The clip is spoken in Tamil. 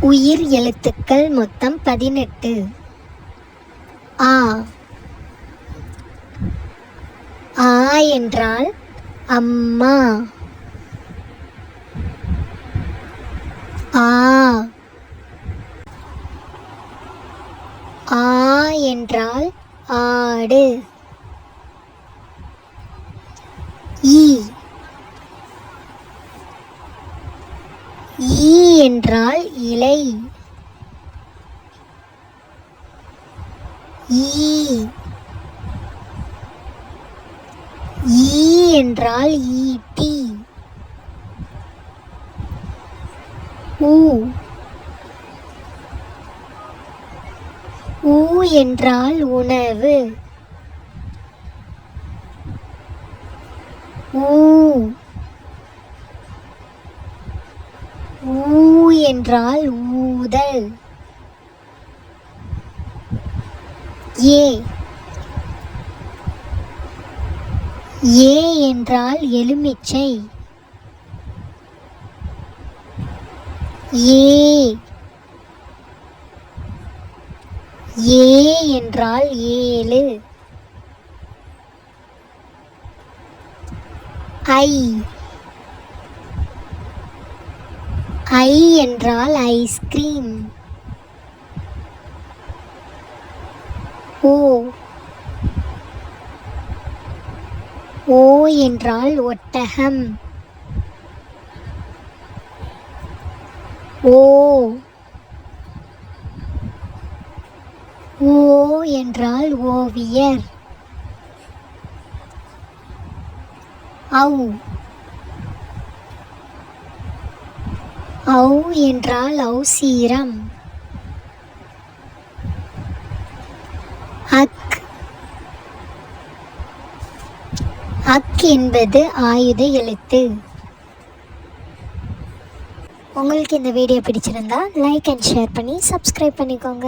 உயிர் எழுத்துக்கள் மொத்தம் 18. ஆ. ஆ என்றால் அம்மா. ஆ. ஆ என்றால் ஆடு. ஈ. ஈ என்றால் இலை. ஈ. ஈ என்றால் ஈட்டி. ஊ. ஊ என்றால் உணவு. ஊ. ஊ என்றால் ஊதல். ஏ. ஏ என்றால் எலுமிச்சை. ஏ. ஏ என்றால் ஏழு. ஐ. ஐ என்றால் ஐஸ்கிரீம். ஓ. ஓ என்றால் ஒட்டகம். ஓ. ஓ என்றால் ஓவியர். ஔ. ஔ என்றால் ஔசீரம். அக். அக் என்பது ஆயுத எழுத்து. உங்களுக்கு இந்த வீடியோ பிடிச்சிருந்தா லைக் அண்ட் ஷேர் பண்ணி சப்ஸ்கிரைப் பண்ணிக்கோங்க.